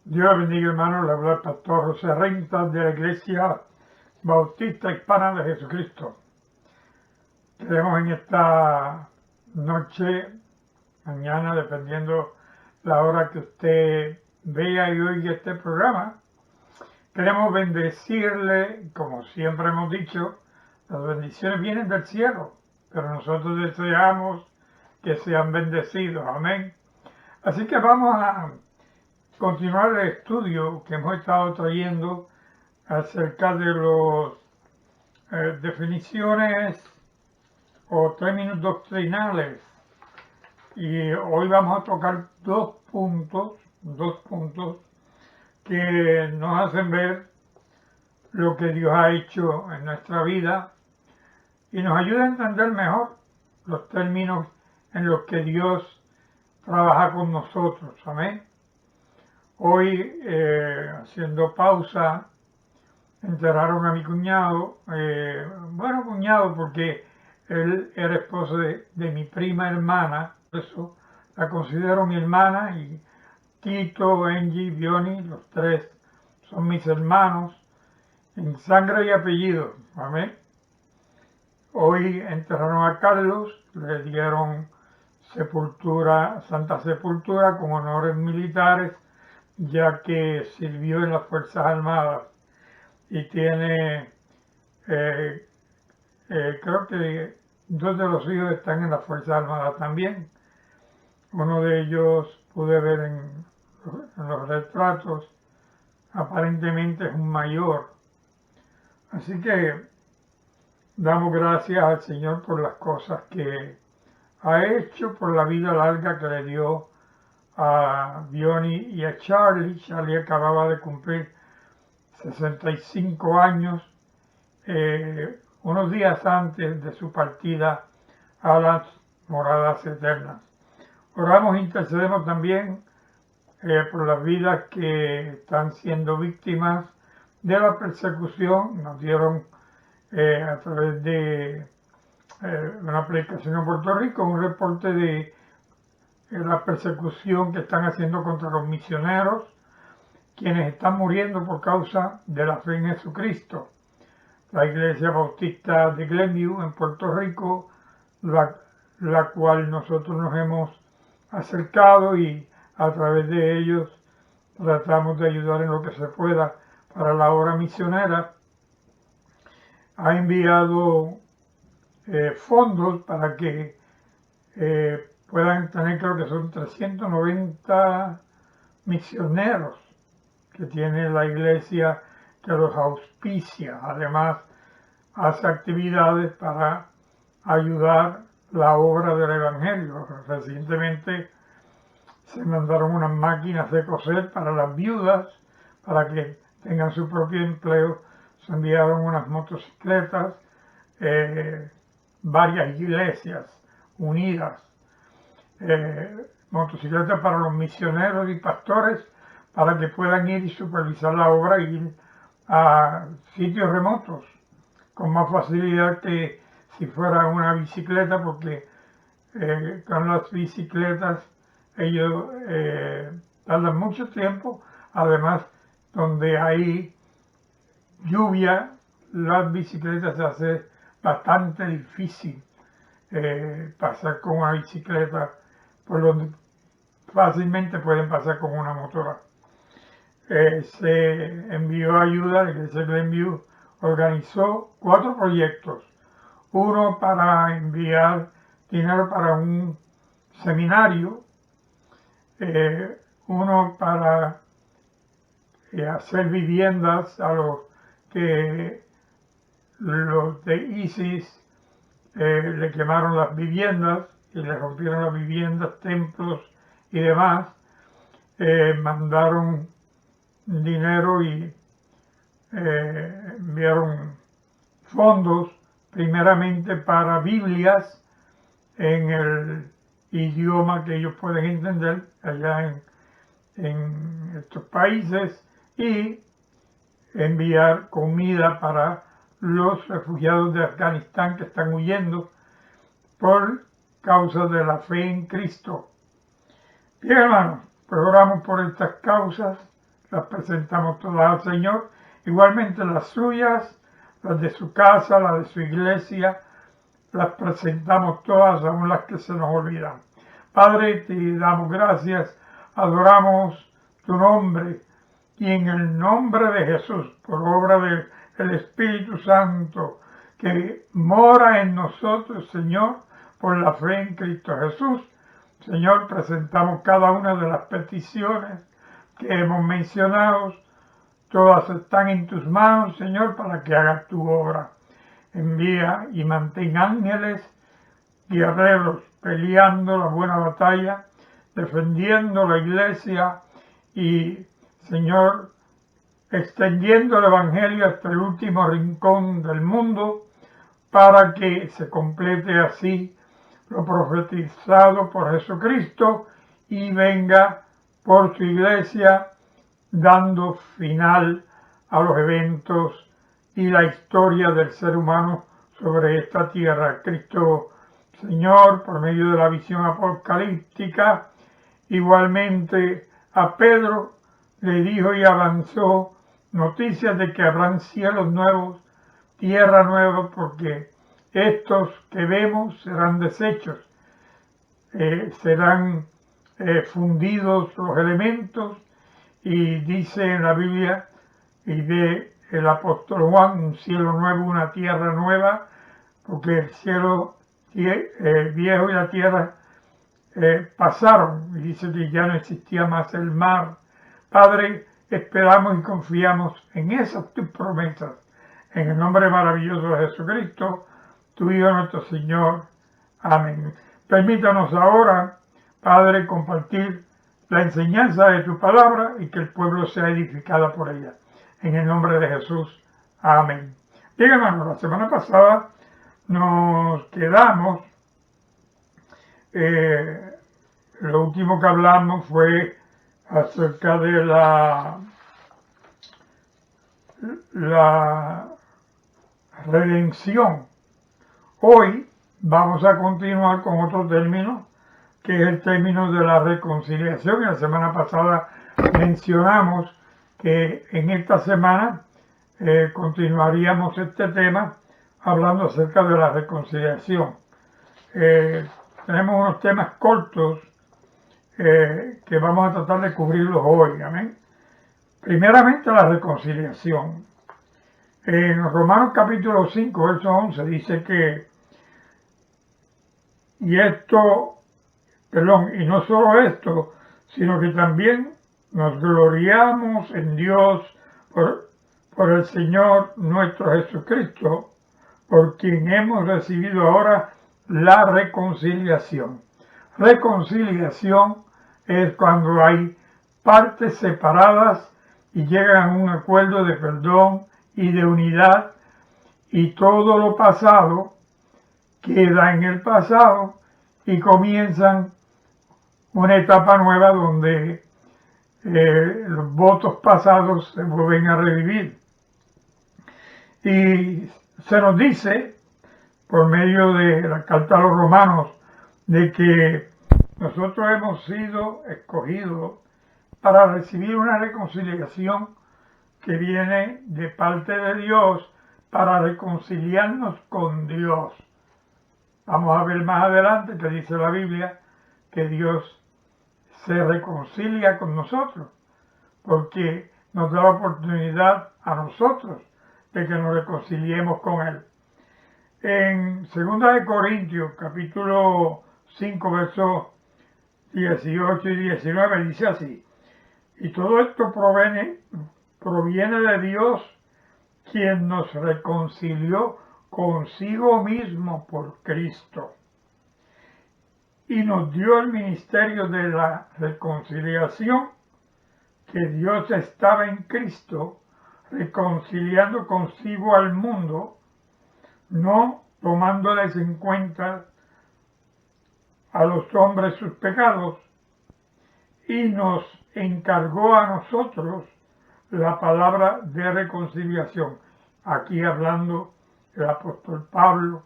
Dios bendiga, hermano. Le habla el pastor José Rentas de la Iglesia Bautista Hispana de Jesucristo. Queremos en esta noche, mañana, dependiendo la hora que usted vea y oiga este programa, queremos bendecirle, como siempre hemos dicho, las bendiciones vienen del cielo, pero nosotros deseamos que sean bendecidos. Amén. Así que vamos a continuar el estudio que hemos estado trayendo acerca de las definiciones o términos doctrinales, y hoy vamos a tocar dos puntos que nos hacen ver lo que Dios ha hecho en nuestra vida y nos ayuda a entender mejor los términos en los que Dios trabaja con nosotros. Amén. Hoy, haciendo pausa, enterraron a mi cuñado, cuñado porque él era esposo de mi prima hermana, por eso la considero mi hermana, y Tito, Angie, Bioni, los tres son mis hermanos en sangre y apellido. Amén. Hoy enterraron a Carlos, le dieron sepultura, santa sepultura con honores militares, ya que sirvió en las Fuerzas Armadas y tiene, creo que dos de los hijos están en las Fuerzas Armadas también. Uno de ellos pude ver en los retratos, aparentemente es un mayor. Así que damos gracias al Señor por las cosas que ha hecho, por la vida larga que le dio a Bioni y a Charlie. Charlie acababa de cumplir 65 años, unos días antes de su partida a las moradas eternas. Oramos e intercedemos también por las vidas que están siendo víctimas de la persecución. Nos dieron a través de una predicación en Puerto Rico un reporte de la persecución que están haciendo contra los misioneros, quienes están muriendo por causa de la fe en Jesucristo. La Iglesia Bautista de Glenview en Puerto Rico, la cual nosotros nos hemos acercado, y a través de ellos tratamos de ayudar en lo que se pueda para la obra misionera, ha enviado fondos para que puedan tener, creo que son 390 misioneros que tiene la iglesia que los auspicia. Además, hace actividades para ayudar la obra del Evangelio. Recientemente se mandaron unas máquinas de coser para las viudas, para que tengan su propio empleo. Se enviaron unas motocicletas, varias iglesias unidas, motocicletas para los misioneros y pastores, para que puedan ir y supervisar la obra y ir a sitios remotos con más facilidad que si fuera una bicicleta, porque con las bicicletas ellos tardan mucho tiempo. Además, donde hay lluvia, las bicicletas se hace bastante difícil pasar con una bicicleta por donde fácilmente pueden pasar con una motora. Se envió ayuda. La Iglesia de Glenview organizó 4 proyectos. Uno para enviar dinero para un seminario, uno para hacer viviendas a los que los de ISIS le quemaron las viviendas y le rompieron las viviendas, templos y demás. Mandaron dinero y enviaron fondos primeramente para Biblias en el idioma que ellos pueden entender allá en estos países, y enviar comida para los refugiados de Afganistán que están huyendo por causa de la fe en Cristo. Bien, hermanos, pues oramos por estas causas las presentamos todas al Señor, igualmente las suyas, las de su casa, las de su iglesia, las presentamos todas, aun las que se nos olvidan. Padre, te damos gracias, adoramos tu nombre y en el nombre de Jesús, por obra del Espíritu Santo, que mora en nosotros, Señor, por la fe en Cristo Jesús. Señor, presentamos cada una de las peticiones que hemos mencionado. Todas están en tus manos, Señor, para que hagas tu obra. Envía y mantén ángeles, guerreros, peleando la buena batalla, defendiendo la iglesia y, Señor, extendiendo el Evangelio hasta el último rincón del mundo, para que se complete así lo profetizado por Jesucristo y venga por su iglesia, dando final a los eventos y la historia del ser humano sobre esta tierra. Cristo, Señor, por medio de la visión apocalíptica, igualmente a Pedro le dijo y avanzó noticias de que habrán cielos nuevos, tierra nueva, porque estos que vemos serán deshechos, serán fundidos los elementos, y dice en la Biblia y de el apóstol Juan, un cielo nuevo, una tierra nueva, porque el cielo viejo y la tierra pasaron, y dice que ya no existía más el mar. Padre, esperamos y confiamos en esas tus promesas, en el nombre maravilloso de Jesucristo, tu Hijo nuestro Señor. Amén. Permítanos ahora, Padre, compartir la enseñanza de tu palabra y que el pueblo sea edificado por ella. En el nombre de Jesús. Amén. Bien, hermanos, la semana pasada nos quedamos, lo último que hablamos fue acerca de la redención. Hoy vamos a continuar con otro término, que es el término de la reconciliación. Y la semana pasada mencionamos que en esta semana continuaríamos este tema hablando acerca de la reconciliación. Tenemos unos temas cortos que vamos a tratar de cubrirlos hoy. Amén. Primeramente, la reconciliación. En Romanos capítulo 5, verso 11 dice que y no solo esto, sino que también nos gloriamos en Dios por el Señor nuestro Jesucristo, por quien hemos recibido ahora la reconciliación. Reconciliación es cuando hay partes separadas y llegan a un acuerdo de perdón y de unidad, y todo lo pasado queda en el pasado y comienzan una etapa nueva donde los votos pasados se vuelven a revivir. Y se nos dice, por medio de la carta a los romanos, de que nosotros hemos sido escogidos para recibir una reconciliación que viene de parte de Dios para reconciliarnos con Dios. Vamos a ver más adelante que dice la Biblia que Dios se reconcilia con nosotros, porque nos da la oportunidad a nosotros de que nos reconciliemos con Él. En 2 Corintios, capítulo 5, versos 18 y 19, dice así: y todo esto proviene de Dios, quien nos reconcilió consigo mismo por Cristo, y nos dio el ministerio de la reconciliación, que Dios estaba en Cristo reconciliando consigo al mundo, no tomándoles en cuenta a los hombres sus pecados, y nos encargó a nosotros la palabra de reconciliación. Aquí hablando el apóstol Pablo,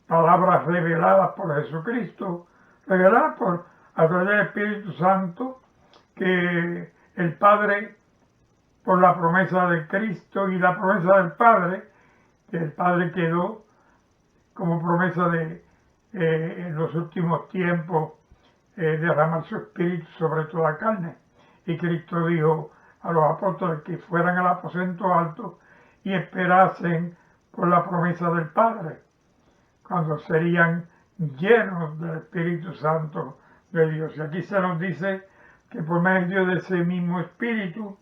palabras reveladas por Jesucristo, reveladas a través del Espíritu Santo, que el Padre por la promesa de Cristo y la promesa del Padre, que el Padre quedó como promesa de en los últimos tiempos derramar su espíritu sobre toda carne. Y Cristo dijo a los apóstoles que fueran al aposento alto y esperasen por la promesa del Padre, cuando serían llenos del Espíritu Santo de Dios. Y aquí se nos dice que por medio de ese mismo Espíritu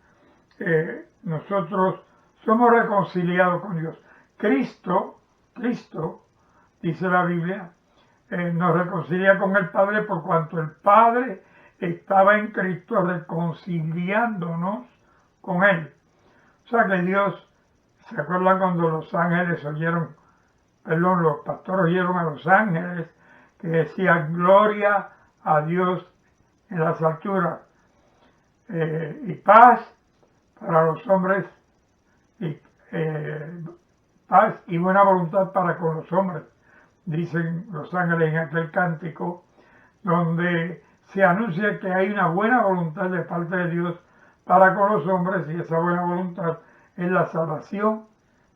nosotros somos reconciliados con Dios. Cristo, dice la Biblia, nos reconcilia con el Padre por cuanto el Padre estaba en Cristo reconciliándonos con Él. O sea que Dios, ¿se acuerdan cuando los pastores oyeron a los ángeles que decían gloria a Dios en las alturas y paz para los hombres y paz y buena voluntad para con los hombres? Dicen los ángeles en aquel cántico, donde se anuncia que hay una buena voluntad de parte de Dios para con los hombres, y esa buena voluntad es la salvación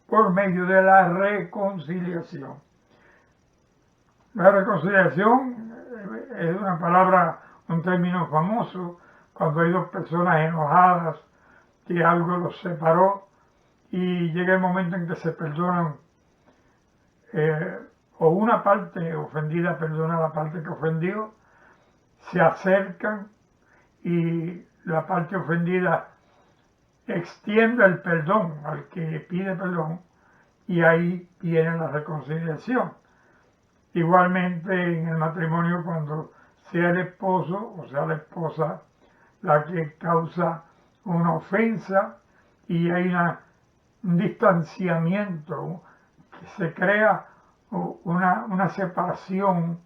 por medio de la reconciliación. La reconciliación es una palabra, un término famoso, cuando hay dos personas enojadas, que algo los separó, y llega el momento en que se perdonan, o una parte ofendida perdona a la parte que ofendió, se acercan y la parte ofendida extiende el perdón al que pide perdón, y ahí viene la reconciliación. Igualmente en el matrimonio, cuando sea el esposo o sea la esposa la que causa una ofensa y hay un distanciamiento, que se crea una separación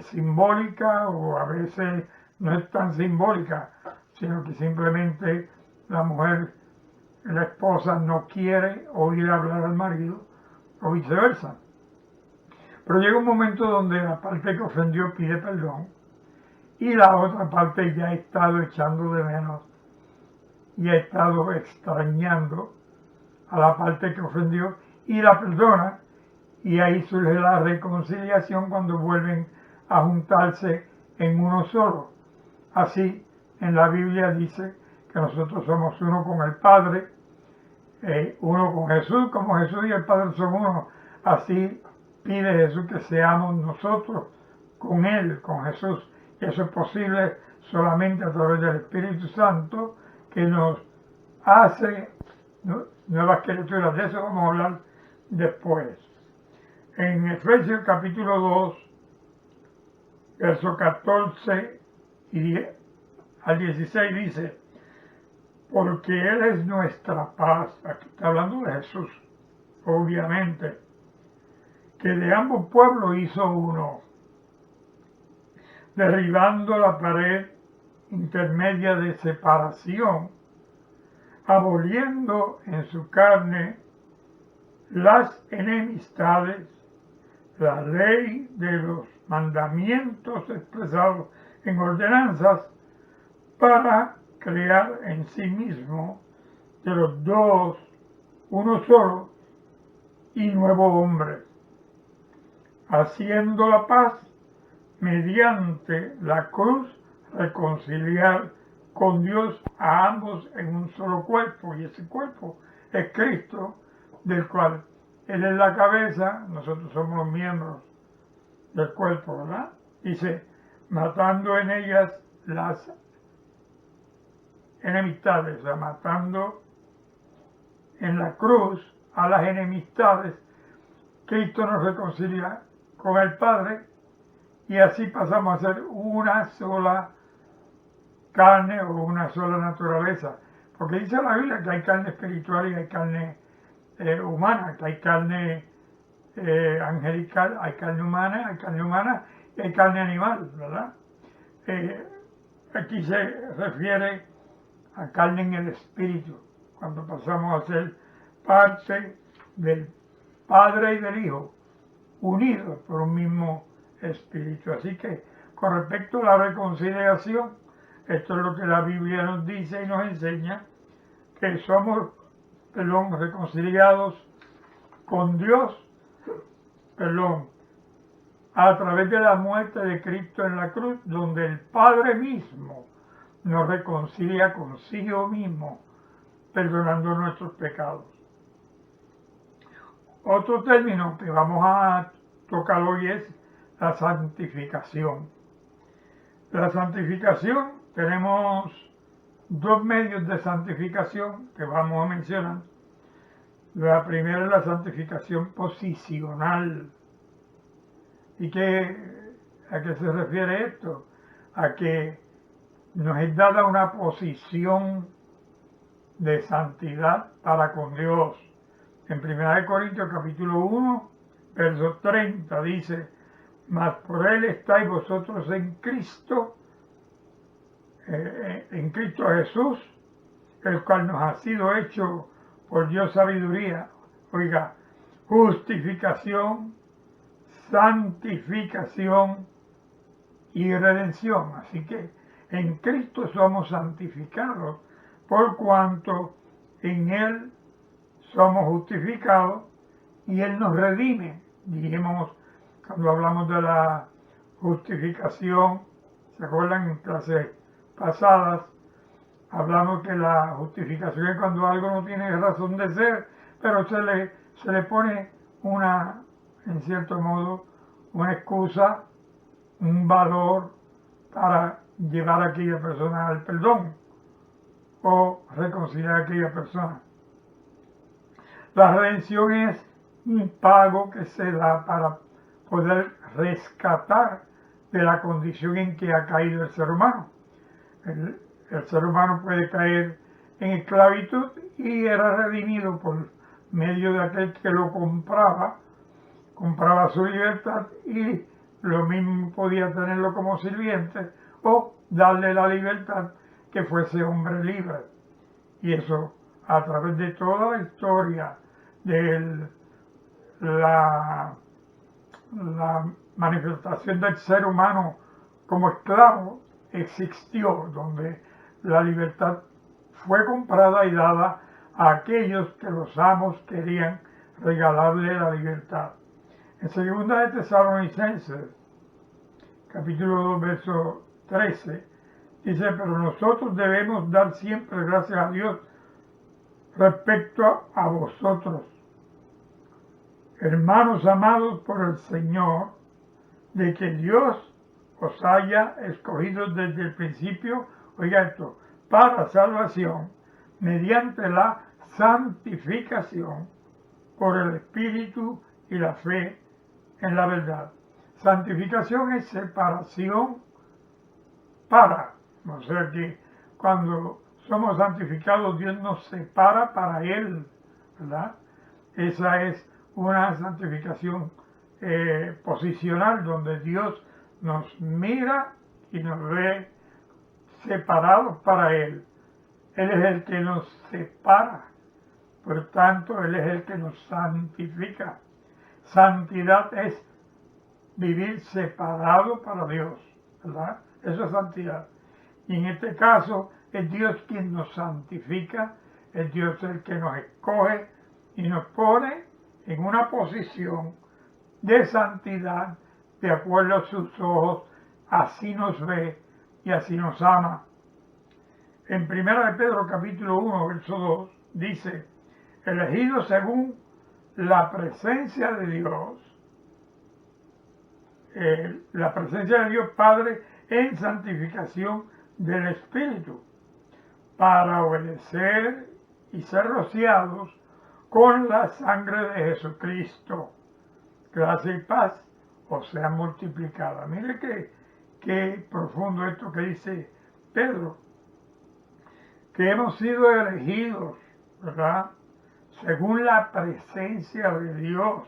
simbólica, o a veces no es tan simbólica, sino que simplemente la mujer, la esposa, no quiere oír hablar al marido o viceversa. Pero llega un momento donde la parte que ofendió pide perdón y la otra parte ya ha estado echando de menos y ha estado extrañando a la parte que ofendió y la perdona, y ahí surge la reconciliación cuando vuelven a juntarse en uno solo. Así, en la Biblia dice que nosotros somos uno con el Padre, uno con Jesús, como Jesús y el Padre son uno. Así pide Jesús que seamos nosotros con Él, con Jesús. Y eso es posible solamente a través del Espíritu Santo, que nos hace nuevas criaturas. De eso vamos a hablar después. En Efesios capítulo 2, versos 14 al 16 dice: porque Él es nuestra paz. Aquí está hablando de Jesús, obviamente, que de ambos pueblos hizo uno, derribando la pared intermedia de separación, aboliendo en su carne las enemistades, la ley de los mandamientos expresados en ordenanzas, para crear en sí mismo de los dos uno solo y nuevo hombre, haciendo la paz mediante la cruz, reconciliar con Dios a ambos en un solo cuerpo, y ese cuerpo es Cristo, del cual Él es la cabeza, nosotros somos los miembros del cuerpo, ¿verdad? Dice, matando en ellas las enemistades, o sea, matando en la cruz a las enemistades. Cristo nos reconcilia con el Padre, y así pasamos a ser una sola carne o una sola naturaleza. Porque dice la Biblia que hay carne espiritual y hay carne humana, que hay carne angelical, hay carne humana y hay carne animal, ¿verdad? Aquí se refiere a carne en el espíritu, cuando pasamos a ser parte del Padre y del Hijo, unidos por un mismo espíritu. Así que, con respecto a la reconciliación, Esto es lo que la Biblia nos dice y nos enseña, que somos, reconciliados con Dios, a través de la muerte de Cristo en la cruz, donde el Padre mismo nos reconcilia consigo mismo, perdonando nuestros pecados. Otro término que vamos a tocar hoy es la santificación. La santificación, tenemos dos medios de santificación que vamos a mencionar. La primera es la santificación posicional. ¿Y a qué se refiere esto? A que nos es dada una posición de santidad para con Dios. En 1 Corintios capítulo 1, verso 30 dice: mas por Él estáis vosotros en Cristo Jesús, el cual nos ha sido hecho por Dios sabiduría. Oiga, justificación, santificación y redención. Así que en Cristo somos santificados, por cuanto en Él somos justificados y Él nos redime. Dijimos, cuando hablamos de la justificación, ¿se acuerdan? En clases pasadas hablamos que la justificación es cuando algo no tiene razón de ser, pero se le pone en cierto modo, una excusa, un valor para llevar a aquella persona al perdón o reconciliar a aquella persona. La redención es un pago que se da para poder rescatar de la condición en que ha caído el ser humano. El ser humano puede caer en esclavitud y era redimido por medio de aquel que lo compraba su libertad, y lo mismo podía tenerlo como sirviente o darle la libertad que fuese hombre libre. Y eso a través de toda la historia de la manifestación del ser humano como esclavo existió, donde la libertad fue comprada y dada a aquellos que los amos querían regalarle la libertad. En 2 de Tesalonicenses, capítulo 2, verso 13, dice: pero nosotros debemos dar siempre gracias a Dios respecto a vosotros, hermanos amados por el Señor, de que Dios os haya escogido desde el principio, oiga esto, para salvación, mediante la santificación por el Espíritu y la fe en la verdad. Santificación es separación para, o sea que cuando somos santificados, Dios nos separa para Él, ¿verdad? Esa es una santificación posicional, donde Dios nos mira y nos ve separados para Él. Él es el que nos separa, por tanto, Él es el que nos santifica. Santidad es vivir separado para Dios, ¿verdad? Eso es santidad. Y en este caso es Dios quien nos santifica, es Dios el que nos escoge y nos pone en una posición de santidad de acuerdo a sus ojos. Así nos ve y así nos ama. En 1 de Pedro capítulo 1, verso 2, dice: elegidos según la presencia de Dios, Padre, en santificación del Espíritu, para obedecer y ser rociados con la sangre de Jesucristo. Gracia y paz os sean multiplicadas. Mire qué profundo esto que dice Pedro, que hemos sido elegidos, ¿verdad?, según la presencia de Dios.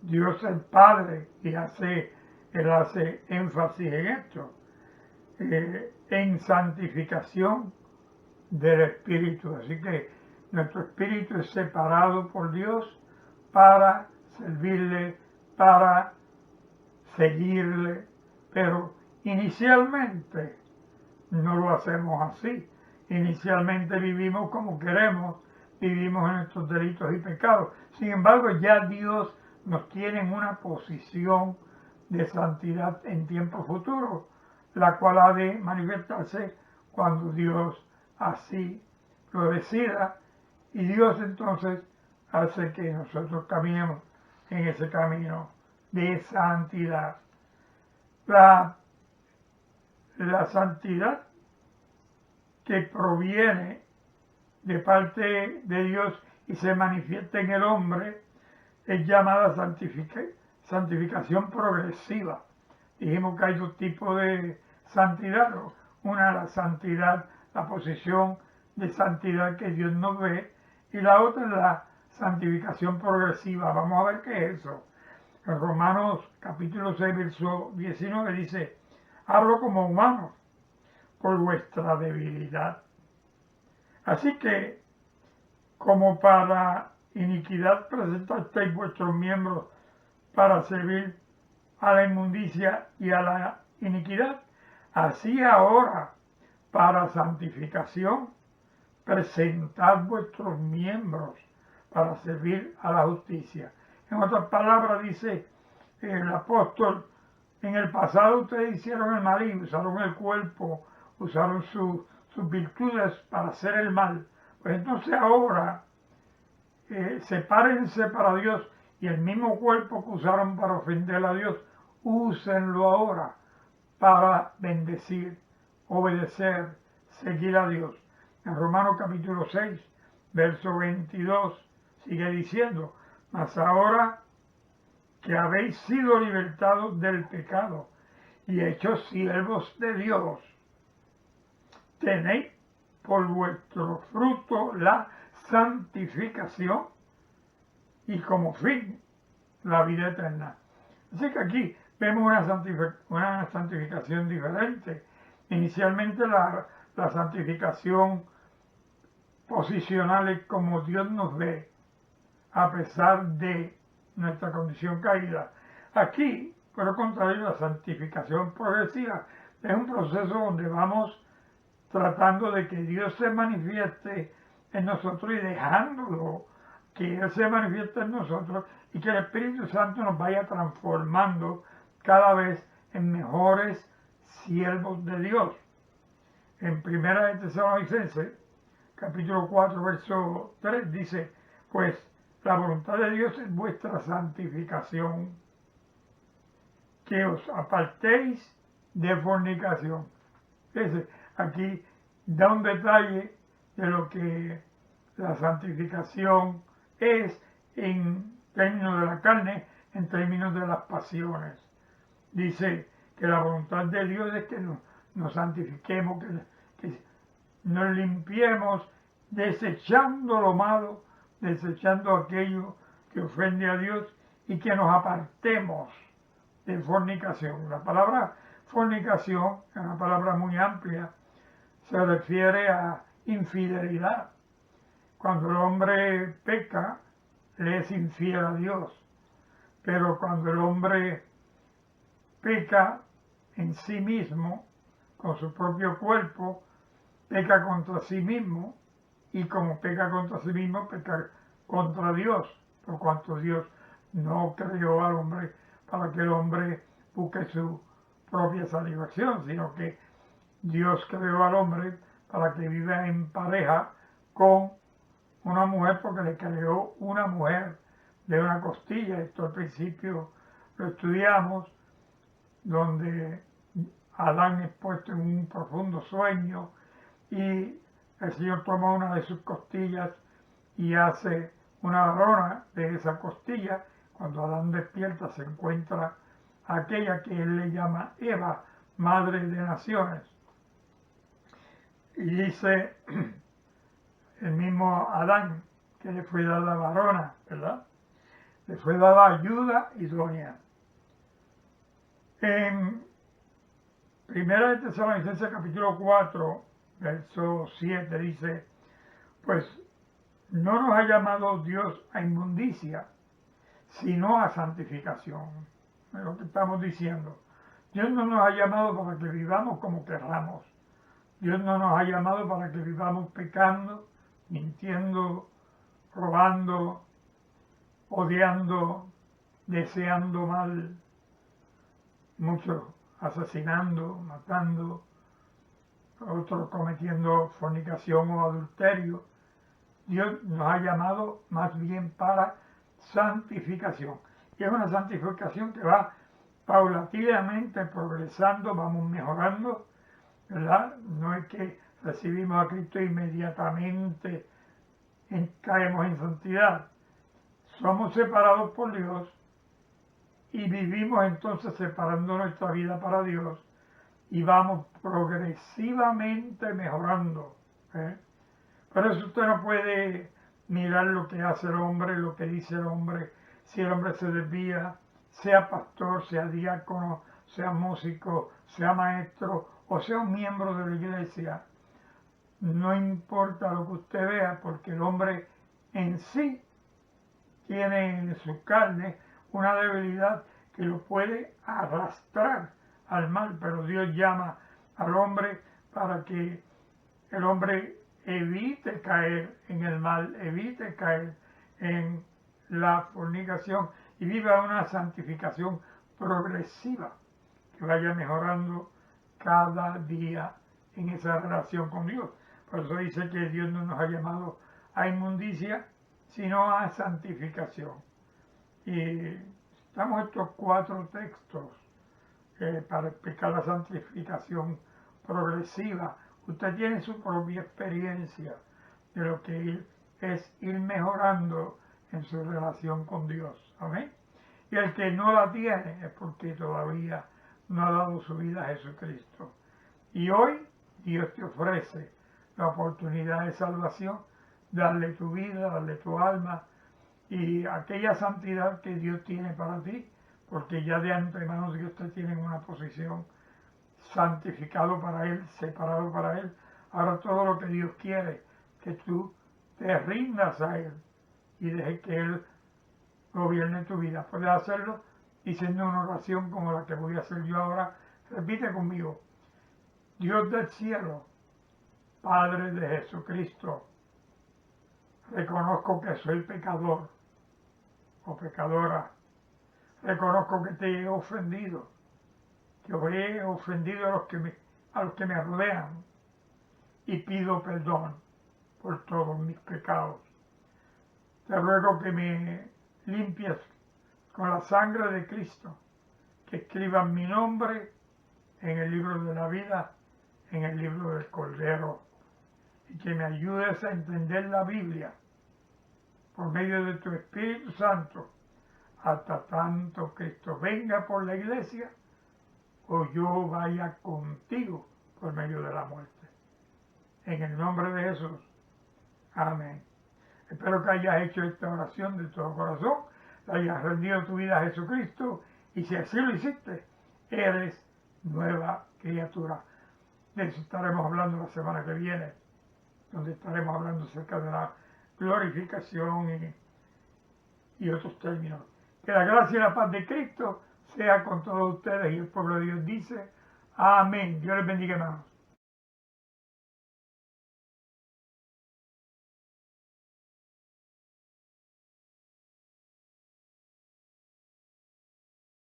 Dios el Padre, y él hace énfasis en esto, en santificación del Espíritu. Así que nuestro espíritu es separado por Dios para servirle, para seguirle, pero Inicialmente no lo hacemos así. Inicialmente vivimos como queremos, vivimos en nuestros delitos y pecados. Sin embargo, ya Dios nos tiene en una posición de santidad en tiempo futuro, la cual ha de manifestarse cuando Dios así lo decida, y Dios entonces hace que nosotros caminemos en ese camino de santidad. La santidad que proviene de parte de Dios y se manifiesta en el hombre es llamada santificación progresiva. Dijimos que hay dos tipos de santidad. Una, la santidad, la posición de santidad que Dios nos ve, y la otra es la santificación progresiva. Vamos a ver qué es eso. En Romanos capítulo 6, verso 19 dice: hablo como humano por vuestra debilidad. Así que, como para iniquidad presentasteis vuestros miembros para servir a la inmundicia y a la iniquidad, así ahora para santificación presentad vuestros miembros para servir a la justicia. En otras palabras, dice el apóstol: en el pasado ustedes hicieron el mal y usaron el cuerpo, usaron sus virtudes para hacer el mal. Pues entonces ahora sepárense para Dios, y el mismo cuerpo que usaron para ofender a Dios, úsenlo ahora para bendecir, obedecer, seguir a Dios. En Romanos capítulo 6, verso 22, sigue diciendo: mas ahora que habéis sido libertados del pecado y hechos siervos de Dios, tenéis por vuestro fruto la santificación y como fin la vida eterna. Así que aquí vemos una santificación diferente. Inicialmente la santificación posicional es como Dios nos ve a pesar de nuestra condición caída. Aquí, por el contrario, la santificación progresiva es un proceso donde vamos tratando de que Dios se manifieste en nosotros y dejándolo que Él se manifieste en nosotros, y que el Espíritu Santo nos vaya transformando cada vez en mejores siervos de Dios. En 1 de Tesalonicenses, capítulo 4, verso 3, dice: pues la voluntad de Dios es vuestra santificación, que os apartéis de fornicación. Fíjense, aquí da un detalle de lo que la santificación es en términos de la carne, en términos de las pasiones. Dice que la voluntad de Dios es que nos santifiquemos, que nos limpiemos, desechando lo malo, desechando aquello que ofende a Dios, y que nos apartemos de fornicación. La palabra fornicación es una palabra muy amplia, se refiere a infidelidad. Cuando el hombre peca, le es infiel a Dios. Pero cuando el hombre peca en sí mismo, con su propio cuerpo, peca contra sí mismo, y como peca contra sí mismo, peca contra Dios, por cuanto Dios no creó al hombre para que el hombre busque su propia satisfacción, sino que Dios creó al hombre para que viva en pareja con una mujer, porque le creó una mujer de una costilla. Esto al principio lo estudiamos, donde Adán es puesto en un profundo sueño y el Señor toma una de sus costillas y hace una varona de esa costilla. Cuando Adán despierta, se encuentra aquella que él le llama Eva, madre de naciones. Y dice el mismo Adán que le fue dada varona, ¿verdad? Le fue dada ayuda idónea. En 1 de Tesalonicenses capítulo 4, verso 7 dice: pues no nos ha llamado Dios a inmundicia, sino a santificación. Es lo que estamos diciendo. Dios no nos ha llamado para que vivamos como querramos. Dios no nos ha llamado para que vivamos pecando, mintiendo, robando, odiando, deseando mal, muchos asesinando, matando, otros cometiendo fornicación o adulterio. Dios nos ha llamado más bien para santificación. Y es una santificación que va paulatinamente progresando, vamos mejorando, ¿verdad? No es que recibimos a Cristo inmediatamente caemos en santidad. Somos separados por Dios y vivimos entonces separando nuestra vida para Dios y vamos progresivamente mejorando. Por eso usted no puede mirar lo que hace el hombre, lo que dice el hombre, si el hombre se desvía, sea pastor, sea diácono, sea músico, sea maestro o sea un miembro de la iglesia. No importa lo que usted vea, porque el hombre en sí tiene en su carne una debilidad que lo puede arrastrar al mal, pero Dios llama al hombre para que el hombre evite caer en el mal, evite caer en la fornicación y viva una santificación progresiva que vaya mejorando cada día en esa relación con Dios. Por eso dice que Dios no nos ha llamado a inmundicia, sino a santificación. Y estamos estos 4 textos para explicar la santificación progresiva. Usted tiene su propia experiencia de lo que es ir mejorando en su relación con Dios. Amén. Y el que no la tiene es porque todavía no ha dado su vida a Jesucristo. Y hoy Dios te ofrece la oportunidad de salvación, darle tu vida, darle tu alma y aquella santidad que Dios tiene para ti, porque ya de antemano Dios te tiene en una posición santificado para Él, separado para Él. Ahora todo lo que Dios quiere, que tú te rindas a Él y dejes que Él gobierne tu vida. Puedes hacerlo diciendo una oración como la que voy a hacer yo ahora. Repite conmigo. Dios del cielo, Padre de Jesucristo, reconozco que soy pecador o pecadora. Reconozco que te he ofendido, que he ofendido a los que me rodean y pido perdón por todos mis pecados. Te ruego que me limpies con la sangre de Cristo, que escribas mi nombre en el libro de la vida, en el libro del Cordero, y que me ayudes a entender la Biblia por medio de tu Espíritu Santo, hasta tanto Cristo venga por la iglesia o yo vaya contigo por medio de la muerte. En el nombre de Jesús. Amén. Espero que hayas hecho esta oración de todo corazón, le hayas rendido tu vida a Jesucristo y si así lo hiciste, eres nueva criatura. De eso estaremos hablando la semana que viene, donde estaremos hablando acerca de la glorificación y otros términos. Que la gracia y la paz de Cristo sea con todos ustedes y el pueblo de Dios dice, amén. Dios les bendiga, hermanos.